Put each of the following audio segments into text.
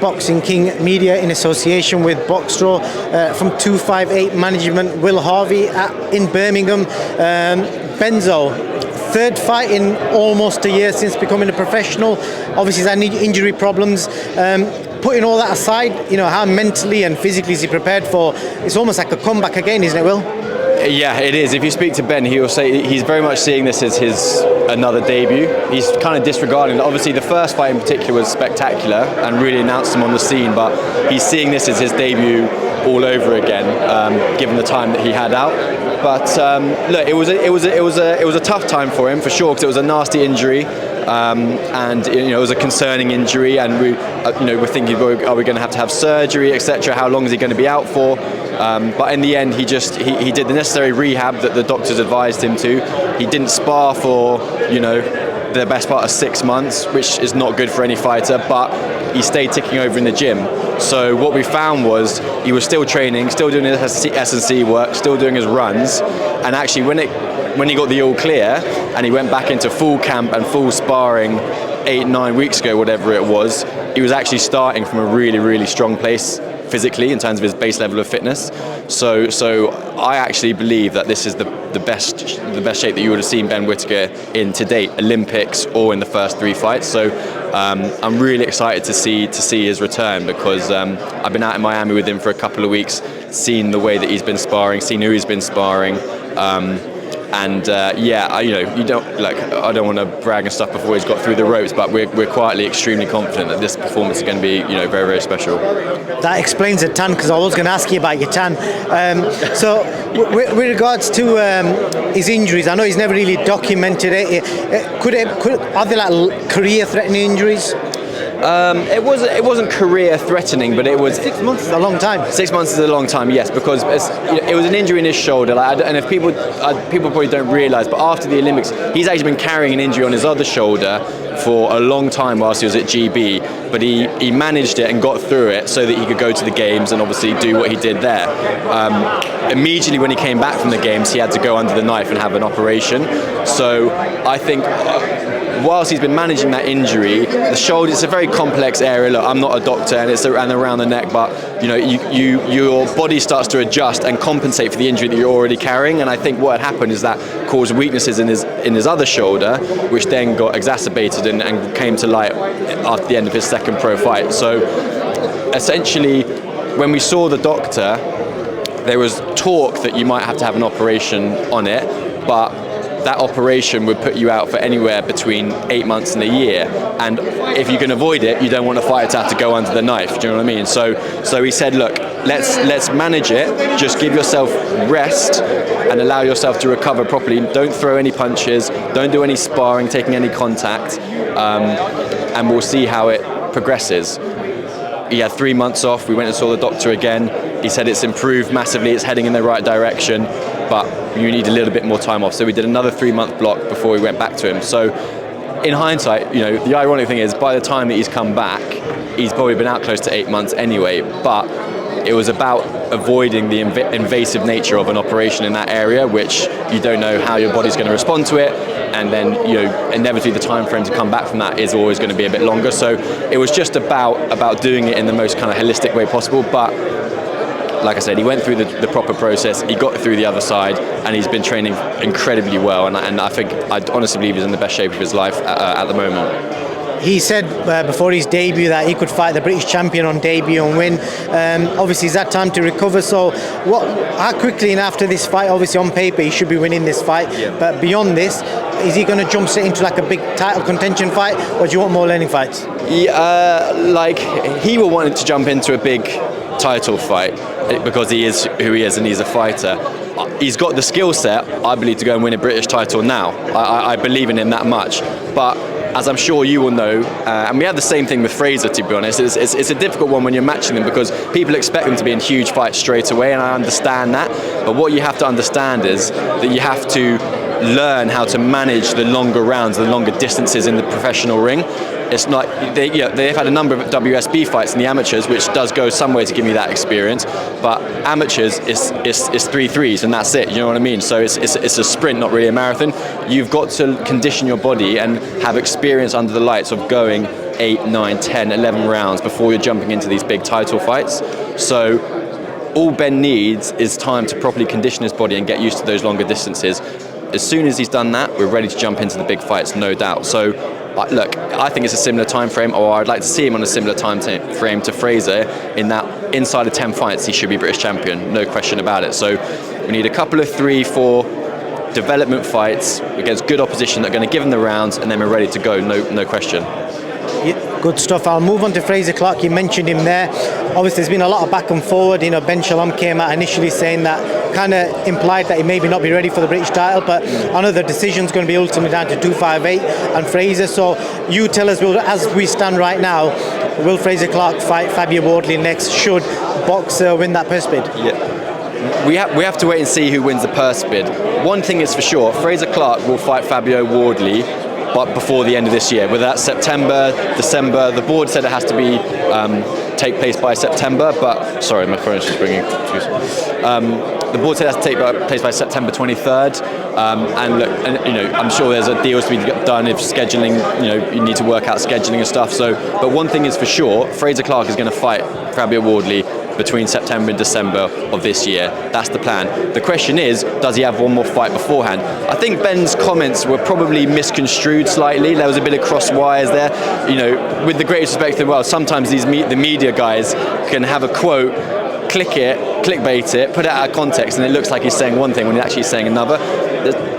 Boxing King Media in association with Boxdraw, from 258 Management, Will Harvey in Birmingham. BENZO, third fight in almost a year since becoming a professional. Obviously he's had injury problems. Putting all that aside, how mentally and physically is he prepared for? It's almost like a comeback again, isn't it, Will? Yeah, it is. If you speak to Ben, he will say he's very much seeing this as his another debut. He's kind of disregarding that. Obviously, the first fight in particular was spectacular and really announced him on the scene, but he's seeing this as his debut all over again, given the time that he had out. But look, it was a tough time for him for sure, because it was a nasty injury. And it was a concerning injury, and we're thinking, are we going to have surgery, etc.? How long is he going to be out for? But in the end, he did the necessary rehab that the doctors advised him to. He didn't spar for the best part of 6 months, which is not good for any fighter, but he stayed ticking over in the gym. So what we found was he was still training, still doing his S&C work, still doing his runs, and actually when he got the all clear and he went back into full camp and full sparring 8-9 weeks ago, whatever it was, he was actually starting from a really, really strong place physically in terms of his base level of fitness. So I actually believe that this is the best shape that you would have seen Ben Whitaker in to date, Olympics or in the first 3 fights. So I'm really excited to see his return, because I've been out in Miami with him for a couple of weeks, seen the way that he's been sparring, seen who he's been sparring. You don't I don't want to brag and stuff before he's got through the ropes, but we're quietly extremely confident that this performance is going to be very, very special. That explains the tan, because I was going to ask you about your tan. So with regards to his injuries, I know he's never really documented it. Are they like career-threatening injuries? It wasn't career threatening, but it was 6 months is a long time. 6 months is a long time, yes, because it was an injury in his shoulder. And if people probably don't realise, but after the Olympics, he's actually been carrying an injury on his other shoulder for a long time whilst he was at GB. But he managed it and got through it so that he could go to the games and obviously do what he did there. Immediately when he came back from the games, he had to go under the knife and have an operation. So I think, whilst he's been managing that injury, the shoulder, it's a very complex area. Look, I'm not a doctor, and it's around the neck, but your body starts to adjust and compensate for the injury that you're already carrying. And I think what had happened is that caused weaknesses in his other shoulder, which then got exacerbated and came to light after the end of his second pro fight. So essentially, when we saw the doctor, there was talk that you might have to have an operation on it, but that operation would put you out for anywhere between 8 months and a year. And if you can avoid it, you don't want a fighter to have to go under the knife. Do you know what I mean? So he said, look, let's manage it. Just give yourself rest and allow yourself to recover properly. Don't throw any punches. Don't do any sparring, taking any contact. And we'll see how it progresses. He had 3 months off. We went and saw the doctor again. He said it's improved massively. It's heading in the right direction, but you need a little bit more time off. So we did another 3-month block before we went back to him. So in hindsight, the ironic thing is, by the time that he's come back, he's probably been out close to 8 months anyway. But it was about avoiding the invasive nature of an operation in that area, which you don't know how your body's going to respond to it. And then, inevitably the time frame to come back from that is always going to be a bit longer. So it was just about doing it in the most kind of holistic way possible. But like I said, he went through the proper process, he got through the other side, and he's been training incredibly well. And I think, I honestly believe he's in the best shape of his life at the moment. He said before his debut that he could fight the British champion on debut and win. Obviously, he's had time to recover. So, how quickly and after this fight? Obviously, on paper, he should be winning this fight. Yeah. But beyond this, is he going to jump straight into like a big title contention fight, or do you want more learning fights? Yeah, he will want to jump into a big title fight because he is who he is and he's a fighter. He's got the skill set, I believe, to go and win a British title now. I believe in him that much. But as I'm sure you will know, and we had the same thing with Fraser, to be honest, it's a difficult one when you're matching them, because people expect them to be in huge fights straight away, and I understand that. But what you have to understand is that you have to learn how to manage the longer rounds, the longer distances in the professional ring. It's not, they've had a number of WSB fights in the amateurs, which does go some way to give me that experience. But amateurs is 3 threes and that's it. You know what I mean? So it's a sprint, not really a marathon. You've got to condition your body and have experience under the lights of going 8, 9, 10, 11 rounds before you're jumping into these big title fights. So all Ben needs is time to properly condition his body and get used to those longer distances. As soon as he's done that, we're ready to jump into the big fights, no doubt. So look, I think it's a similar time frame, or I'd like to see him on a similar time frame to Fraser, in that inside of 10 fights he should be British champion, no question about it. So we need a couple of 3, 4 development fights against good opposition that are going to give him the rounds, and then we're ready to go, no question. Yeah, good stuff. I'll move on to Fraser Clark. You mentioned him there. Obviously, there's been a lot of back and forward. You know, Ben Shalom came out initially saying that, kind of implied that he maybe not be ready for the British title, but I know the decision's going to be ultimately down to 258 and Fraser. So you tell us, as we stand right now, will Fraser Clark fight Fabio Wardley next? Should Boxer win that purse bid? Yeah. We have to wait and see who wins the purse bid. One thing is for sure, Fraser Clark will fight Fabio Wardley, but before the end of this year, whether that's September, December. The board said it has to be take place by September, but sorry, my phone is just ringing. The board said it has to take place by September 23rd, and look, I'm sure there's a deal to be done if scheduling. You need to work out scheduling and stuff. So, but one thing is for sure, Fraser Clark is going to fight Fabio Wardley between September and December of this year. That's the plan. The question is, does he have one more fight beforehand? I think Ben's comments were probably misconstrued slightly. There was a bit of cross wires there. With the greatest respect in the world, sometimes the media guys can have a quote, clickbait it, put it out of context, and it looks like he's saying one thing when he's actually saying another.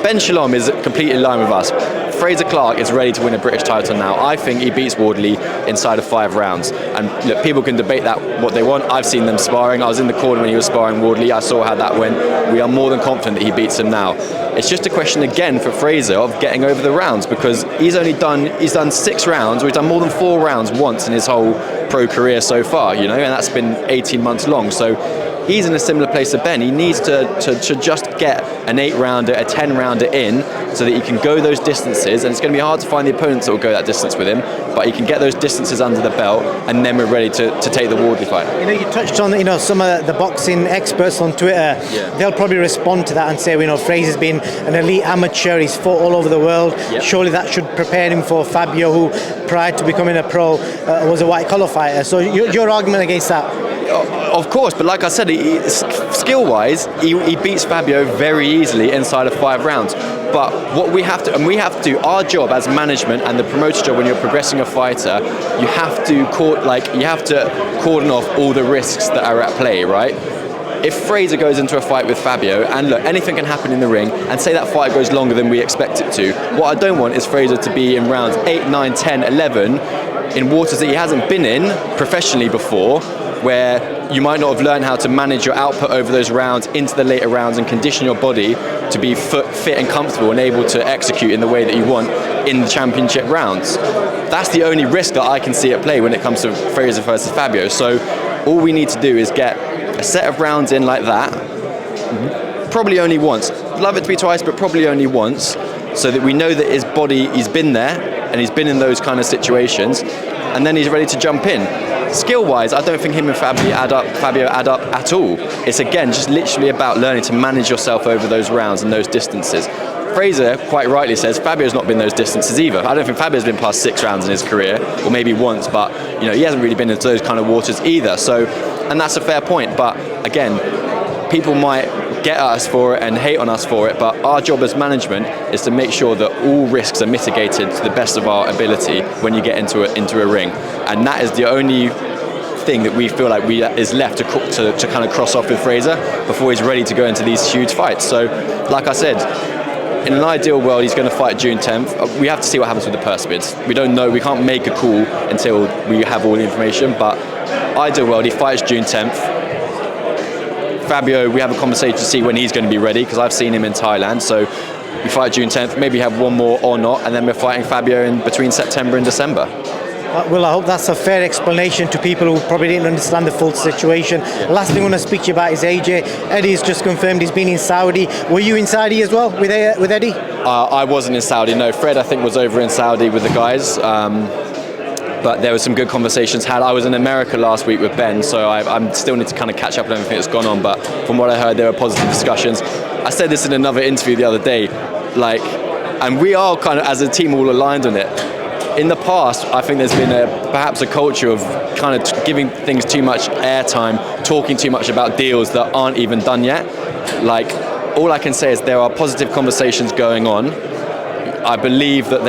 Ben Shalom is completely in line with us. Fraser Clark is ready to win a British title now. I think he beats Wardley inside of 5 rounds. And look, people can debate that what they want. I've seen them sparring. I was in the corner when he was sparring Wardley. I saw how that went. We are more than confident that he beats him now. It's just a question again for Fraser of getting over the rounds, because he's done 6 rounds, or he's done more than 4 rounds once in his whole pro career so far, and that's been 18 months long. So he's in a similar place to Ben. He needs to just get an 8-rounder, a 10-rounder in, so that he can go those distances. And it's going to be hard to find the opponents that will go that distance with him, but he can get those distances under the belt, and then we're ready to take the Wardley fight. You touched on some of the boxing experts on Twitter. Yeah. They'll probably respond to that and say, Fraser's been an elite amateur. He's fought all over the world. Yeah. Surely that should prepare him for Fabio, who prior to becoming a pro was a white-collar fighter. So your argument against that? Of course, but like I said, skill-wise, he beats Fabio very easily inside of 5 rounds. But what we have to, our job as management and the promoter job when you're progressing a fighter, you have to cordon off all the risks that are at play, right? If Fraser goes into a fight with Fabio, and look, anything can happen in the ring, and say that fight goes longer than we expect it to, what I don't want is Fraser to be in rounds 8, 9, 10, 11 in waters that he hasn't been in professionally before, where you might not have learned how to manage your output over those rounds into the later rounds and condition your body to be fit and comfortable and able to execute in the way that you want in the championship rounds. That's the only risk that I can see at play when it comes to Fraser versus Fabio. So all we need to do is get a set of rounds in like that, probably only once. Love it to be twice, but probably only once, so that we know that his body, he's been there and he's been in those kind of situations, and then he's ready to jump in. Skill-wise, I don't think him and Fabio add up at all. It's again just literally about learning to manage yourself over those rounds and those distances. Fraser quite rightly says Fabio's not been those distances either. I don't think Fabio's been past 6 rounds in his career, or maybe once, but he hasn't really been into those kind of waters either. So, and that's a fair point. But again, people might get at us for it and hate on us for it, but our job as management is to make sure that all risks are mitigated to the best of our ability when you get into a ring, and that is the only thing that we feel like is left to kind of cross off with Fraser before he's ready to go into these huge fights. So, like I said, in an ideal world, he's going to fight June 10th. We have to see what happens with the purse bids. We don't know. We can't make a call until we have all the information. But ideal world, he fights June 10th. Fabio, we have a conversation to see when he's going to be ready, because I've seen him in Thailand. So we fight June 10th, maybe have one more or not, and then we're fighting Fabio in between September and December. Well, I hope that's a fair explanation to people who probably didn't understand the full situation. Yeah. Last thing I want to speak to you about is AJ. Eddie's just confirmed he's been in Saudi. Were you in Saudi as well with Eddie? I wasn't in Saudi, no. Fred, I think, was over in Saudi with the guys. But there were some good conversations had. I was in America last week with Ben, so I still need to kind of catch up on everything that's gone on. But from what I heard, there were positive discussions. I said this in another interview the other day, and we are kind of, as a team, all aligned on it. in the past, I think there's been perhaps a culture of kind of giving things too much airtime, talking too much about deals that aren't even done yet. Like, all I can say is there are positive conversations going on. I believe that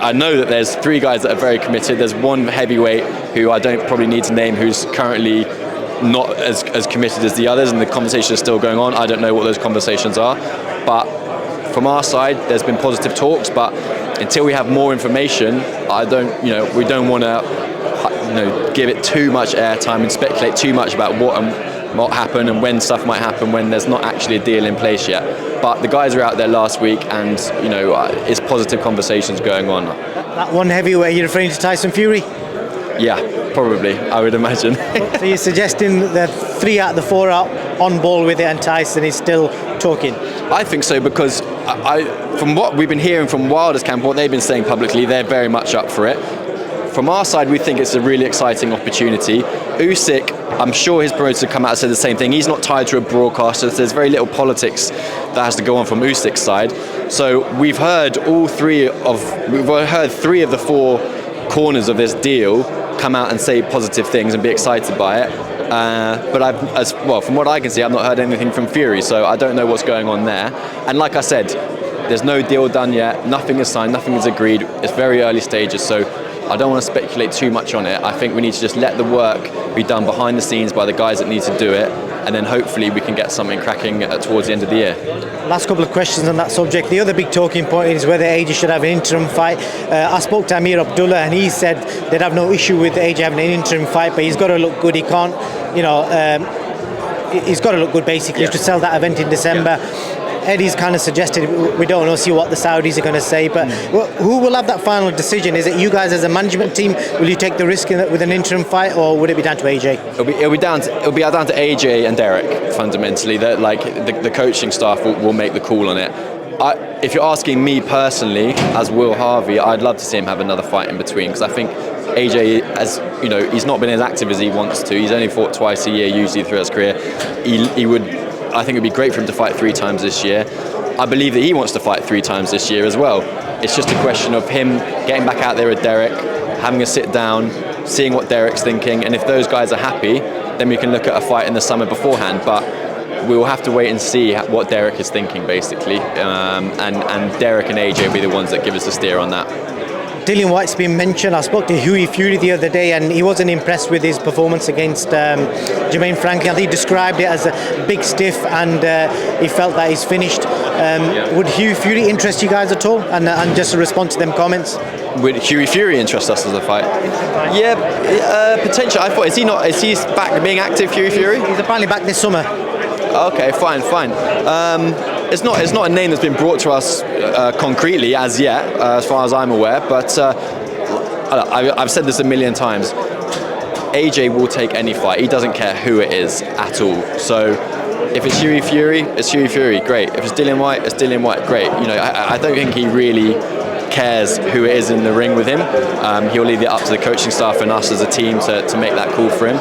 I know that there's 3 guys that are very committed. There's one heavyweight who I don't probably need to name, who's currently not as committed as the others, and the conversation is still going on. I don't know what those conversations are, but from our side, there's been positive talks, but until we have more information, we don't want to, give it too much airtime and speculate too much about what happened and when stuff might happen when there's not actually a deal in place yet. But the guys were out there last week, and it's positive conversations going on. That one heavyweight, you're referring to Tyson Fury? Yeah, probably, I would imagine. So you're suggesting that 3 out of the 4 are on ball with it, and Tyson is still talking? I think so, because from what we've been hearing from Wilder's camp, what they've been saying publicly, they're very much up for it. From our side, we think it's a really exciting opportunity. Usyk, I'm sure his promoter will come out and say the same thing. He's not tied to a broadcaster, so there's very little politics that has to go on from Usyk's side. So we've heard 3 of the 4 corners of this deal come out and say positive things and be excited by it. But from what I can see, I've not heard anything from Fury, so I don't know what's going on there. And like I said, there's no deal done yet. Nothing is signed. Nothing is agreed. It's very early stages, so I don't want to speculate too much on it. I think we need to just let the work be done behind the scenes by the guys that need to do it, and then hopefully we can get something cracking towards the end of the year. Last couple of questions on that subject. The other big talking point is whether AJ should have an interim fight. I spoke to Amir Abdullah, and he said they'd have no issue with AJ having an interim fight, but he's got to look good. He can't, he's got to look good basically to sell that event in December. Eddie's kind of suggested we don't know, see what the Saudis are going to say, but who will have that final decision? Is it you guys as a management team? Will you take the risk with an interim fight, or would it be down to AJ? It'll be down to AJ and Derek fundamentally. That the coaching staff will make the call on it. If you're asking me personally, as Will Harvey, I'd love to see him have another fight in between, because I think AJ, he's not been as active as he wants to. He's only fought twice a year usually throughout his career. I think it'd be great for him to fight 3 times this year. I believe that he wants to fight 3 times this year as well. It's just a question of him getting back out there with Derek, having a sit down, seeing what Derek's thinking, and if those guys are happy, then we can look at a fight in the summer beforehand. But we will have to wait and see what Derek is thinking, basically. And Derek and AJ will be the ones that give us the steer on that. Dillian Whyte's been mentioned. I spoke to Huey Fury the other day, and he wasn't impressed with his performance against Jermaine Franklin. I think he described it as a big stiff, and he felt that he's finished. Would Huey Fury interest you guys at all? And just to respond to them comments. Would Huey Fury interest us as a fight? Yeah, potentially. I thought is he back being active, Huey Fury? He's apparently back this summer. Okay, fine. It's not a name that's been brought to us concretely as yet, as far as I'm aware. But I've said this a million times. AJ will take any fight. He doesn't care who it is at all. So if it's Huey Fury, it's Huey Fury. Great. If it's Dillian Whyte, it's Dillian Whyte. Great. I don't think he really cares who it is in the ring with him. He'll leave it up to the coaching staff and us as a team to make that call for him.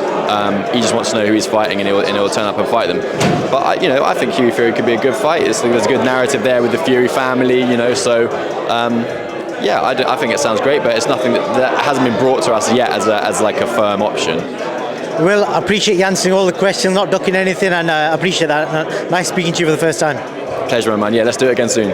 He just wants to know who he's fighting, and he'll turn up and fight them. But I think Huey Fury could be a good fight. There's a good narrative there with the Fury family, so I think it sounds great, but it's nothing that hasn't been brought to us yet as like a firm option. Well, I appreciate you answering all the questions, not ducking anything, and I appreciate that. Nice speaking to you for the first time. Pleasure, my man. Yeah, let's do it again soon.